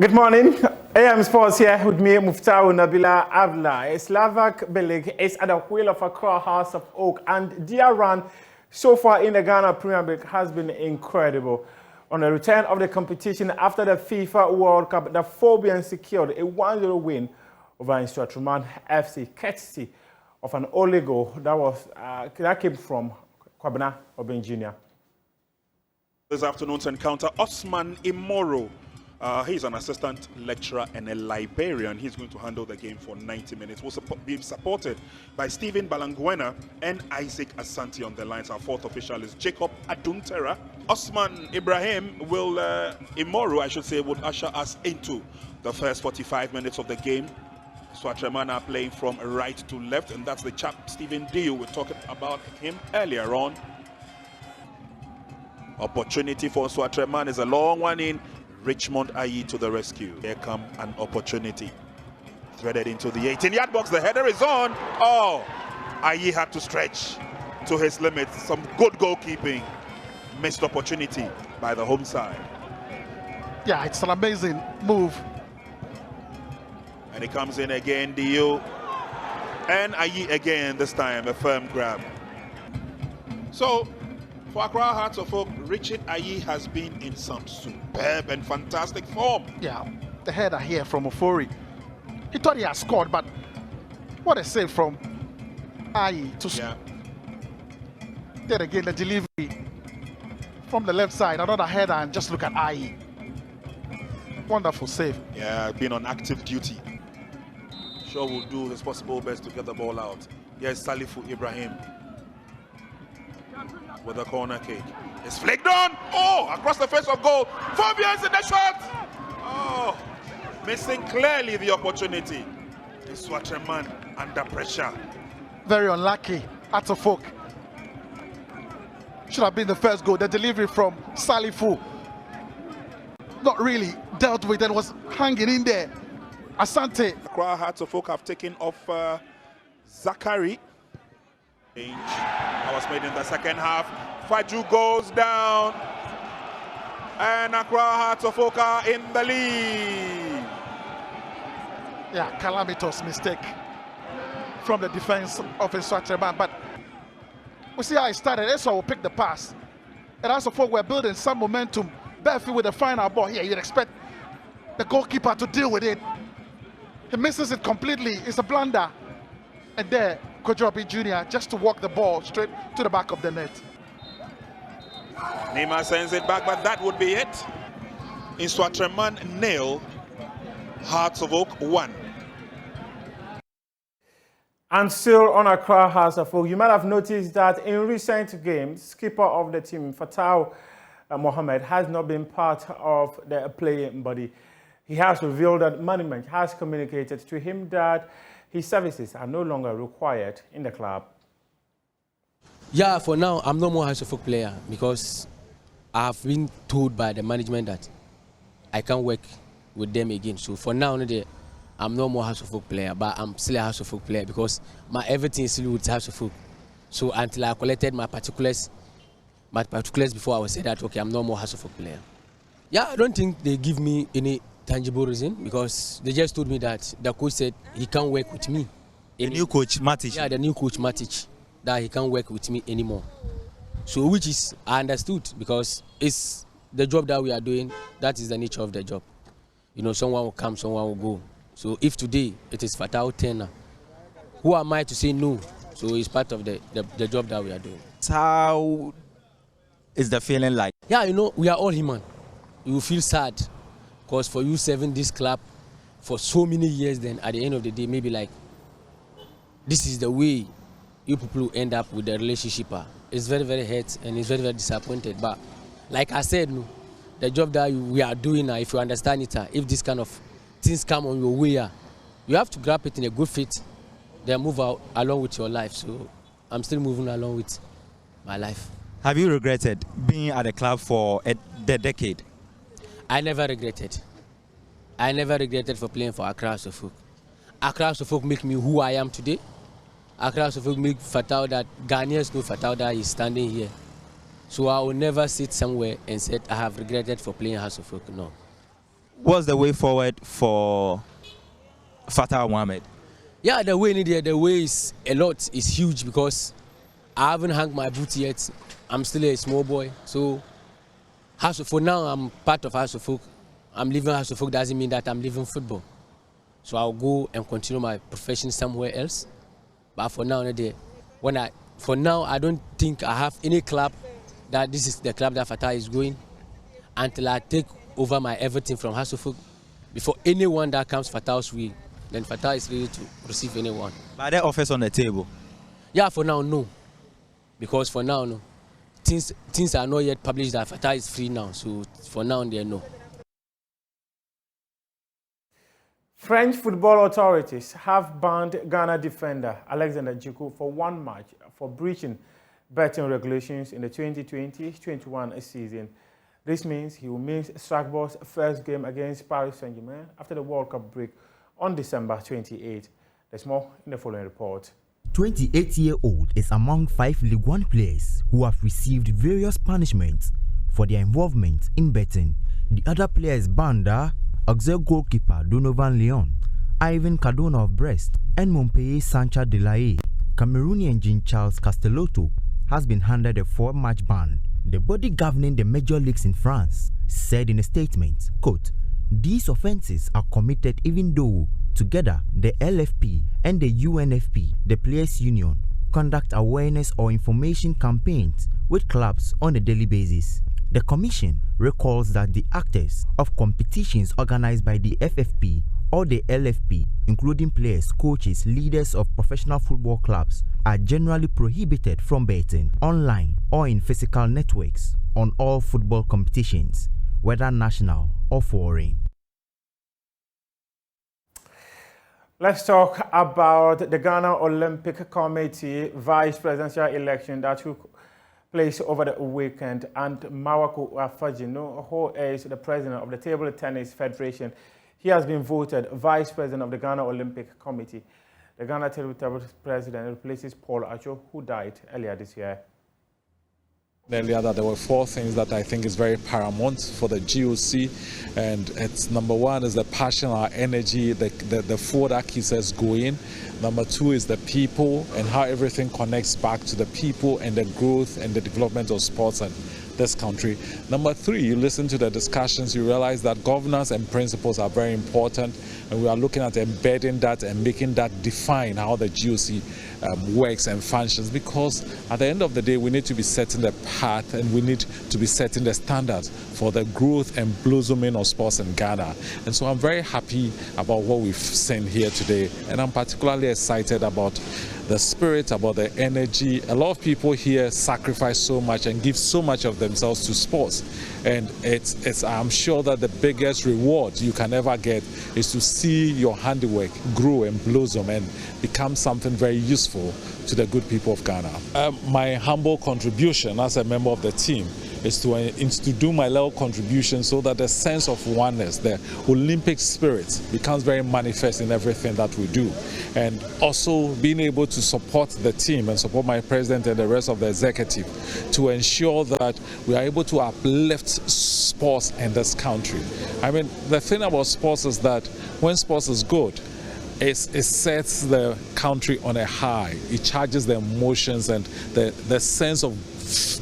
Good morning. AM Sports here with me, Muftawu Nabila Avla. A Slovak Belik is at the wheel of Accra House of Oak, and their run so far in the Ghana Premier League has been incredible. On the return of the competition after the FIFA World Cup, the Phobians secured a 1-0 win over Instructman FC, courtesy of an early goal that came from Kwabena Obeng Jr. This afternoon's encounter, Osman Imoro. He's an assistant lecturer and a librarian. He's going to handle the game for 90 minutes. We'll be supported by Stephen Balanguena and Isaac Asante on the lines. Our fourth official is Jacob Aduntera. Osman Imoro, I should say, would usher us into the first 45 minutes of the game. Swatreman are playing from right to left, and that's the chap Stephen Dio. We're talking about him earlier on. Opportunity for Swatreman is a long one in. Richmond Ayi to the rescue. Here come an opportunity. Threaded into the 18-yard box. The header is on. Oh, Ayi had to stretch to his limits. Some good goalkeeping. Missed opportunity by the home side. Yeah, it's an amazing move. And he comes in again, Dio. And Ayi again, this time a firm grab. So, for Accra Hearts of Oak, Richard Ayi has been in some superb and fantastic form. Yeah, the header here from Ofori. He thought he had scored, but what a save from Ayi to then again the delivery from the left side, another header, and just look at Ayi. Wonderful save. Yeah, been on active duty. Sure will do his possible best to get the ball out. Here's Salifu Ibrahim with a corner kick. It's flicked on. Oh, across the face of goal. Fabian's in the shot. Oh, missing clearly the opportunity. This Swatreman under pressure. Very unlucky. Atofok. Should have been the first goal. The delivery from Salifu. Not really dealt with and was hanging in there. Asante. Accra Hearts of Oak have taken off Zachary. That was made in the second half. Faju goes down, and Accra Hearts of Oak are in the lead. Yeah, calamitous mistake from the defense of Swatreman, but we see how it started. Eso will pick the pass, and as of we're building some momentum. Barefoot with the final ball here, you'd expect the goalkeeper to deal with it. He misses it completely. It's a blunder, and there Kojobi Jr. just to walk the ball straight to the back of the net. Nima sends it back, but that would be it. In Swatreman 0, Hearts of Oak 1. And still on Accra House of Oak, you might have noticed that in recent games, skipper of the team, Fatau Muhammad, has not been part of the playing body. He has revealed that management has communicated to him that his services are no longer required in the club. Yeah, for now, I'm no more House of Oak player because I have been told by the management that I can't work with them again. So for now, I'm no more House of Oak player, but I'm still a House of Oak player because my everything is still with House of Oak. So until I collected my particulars before I was said that, okay, I'm no more House of Oak player. Yeah, I don't think they give me any tangible reason because they just told me that the coach said he can't work with me. The new coach, Matic? Yeah, the new coach, Matic, that he can't work with me anymore. So which is, I understood because it's the job that we are doing, that is the nature of the job. You know, someone will come, someone will go. So if today it is Fatau Tena, who am I to say no? So it's part of the job that we are doing. How is the feeling like? Yeah, you know, we are all human. You feel sad. Because for you serving this club for so many years, then at the end of the day, maybe like, this is the way you people end up with the relationship. It's very, very hurt and it's very, very disappointed. But like I said, no, the job that we are doing, if you understand it, if this kind of things come on your way, you have to grab it in a good fit, then move out along with your life. So I'm still moving along with my life. Have you regretted being at the club for the decade? I never regretted. I never regretted for playing for Accra House of Oak. Accra House of Oak make me who I am today. Accra House of Oak make Fatau that Ghanaians know Fatau that he's standing here. So I will never sit somewhere and say I have regretted for playing House of Oak. No. What's the way forward for Fatau Muhammad? Yeah, the way in there, the way is huge because I haven't hung my boots yet. I'm still a small boy, so for now I'm part of House of Folk. I'm leaving House of Folk doesn't mean that I'm leaving football. So I'll go and continue my profession somewhere else. But for now, I don't think I have any club that this is the club that Fatau is going until I take over my everything from House of Folk. Before anyone that comes Fatau's way, then Fatau is ready to receive anyone. Are there offers on the table? Yeah, for now, no. Because for now, no. Things are not yet published that Fatau is free now. So for now, they no. French football authorities have banned Ghana defender Alexander Juku for 1 match for breaching betting regulations in the 2020-21 season. This means he will miss Strasbourg's first game against Paris Saint-Germain after the World Cup break on December 28. There's more in the following report. 28-year-old is among 5 Ligue 1 players who have received various punishments for their involvement in betting. The other players banned are Auxerre goalkeeper Donovan Leon, Ivan Cardona of Brest, and Montpellier Sancha Delahaye. Cameroonian Jean-Charles Castellotto has been handed a 4-match ban. The body governing the major leagues in France said in a statement, quote, "These offences are committed even though together the LFP and the UNFP, the Players Union, conduct awareness or information campaigns with clubs on a daily basis." The Commission recalls that the actors of competitions organized by the FFP or the LFP, including players, coaches, leaders of professional football clubs, are generally prohibited from betting online or in physical networks on all football competitions, whether national or foreign. Let's talk about the Ghana Olympic Committee vice presidential election that took place over the weekend, and Mawako Afajino, who is the president of the Table Tennis Federation, he has been voted vice president of the Ghana Olympic Committee. The Ghana Table Tennis president replaces Paul Acho, who died earlier this year. Earlier that there were 4 things that I think is very paramount for the GOC, and it's number 1 is the passion, our energy, the food that keeps us going. Number 2 is the people and how everything connects back to the people and the growth and the development of sports in this country. Number 3, you listen to the discussions, you realize that governance and principles are very important, and we are looking at embedding that and making that define how the GOC works and functions, because at the end of the day we need to be setting the path and we need to be setting the standards for the growth and blossoming of sports in Ghana. And so I'm very happy about what we've seen here today, and I'm particularly excited about the spirit, about the energy. A lot of people here sacrifice so much and give so much of themselves to sports, and I'm sure that the biggest reward you can ever get is to see your handiwork grow and blossom and become something very useful to the good people of Ghana. My humble contribution as a member of the team is to do my little contribution so that the sense of oneness, the Olympic spirit, becomes very manifest in everything that we do. And also being able to support the team and support my president and the rest of the executive to ensure that we are able to uplift sports in this country. I mean, the thing about sports is that when sports is good, it sets the country on a high. It charges the emotions and the sense of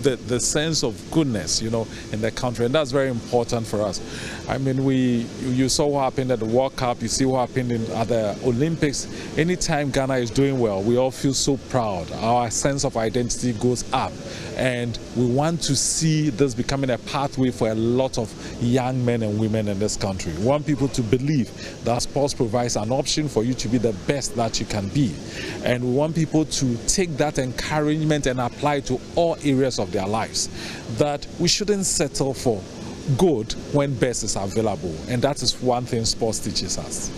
the sense of goodness, you know, in the country, and that's very important for us. I mean, you saw what happened at the World Cup, you see what happened at the Olympics. Anytime Ghana is doing well, we all feel so proud. Our sense of identity goes up, and we want to see this becoming a pathway for a lot of young men and women in this country. We want people to believe that sports provides an option for you to be the best that you can be, and we want people to take that encouragement and apply it to all areas of their lives, that we shouldn't settle for good when best is available, and that is one thing sports teaches us.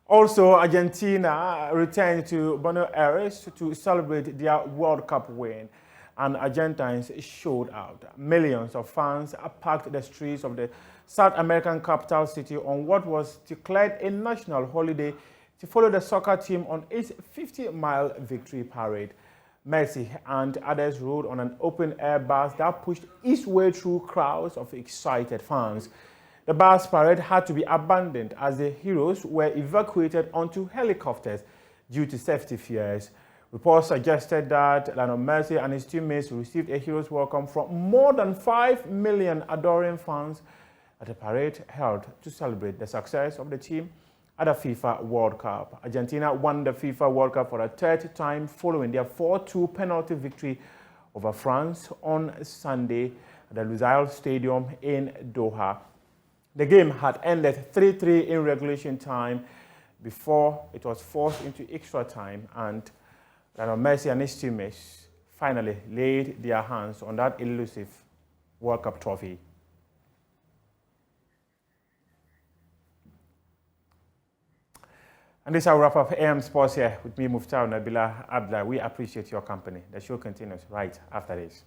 Also, Argentina returned to Buenos Aires to celebrate their World Cup win, and Argentines showed out. Millions of fans packed the streets of the South American capital city on what was declared a national holiday to follow the soccer team on its 50-mile victory parade. Messi and others rode on an open-air bus that pushed eastward through crowds of excited fans. The bus parade had to be abandoned as the heroes were evacuated onto helicopters due to safety fears. Reports suggested that Lionel Messi and his teammates received a hero's welcome from more than 5 million adoring fans at a parade held to celebrate the success of the team at the FIFA World Cup. Argentina won the FIFA World Cup for a third time following their 4-2 penalty victory over France on Sunday at the Lusail Stadium in Doha. The game had ended 3-3 in regulation time before it was forced into extra time, and Lionel Messi and his teammates finally laid their hands on that elusive World Cup trophy. And this is our wrap up AM Sports here with me, Muftawu Nabila. We appreciate your company. The show continues right after this.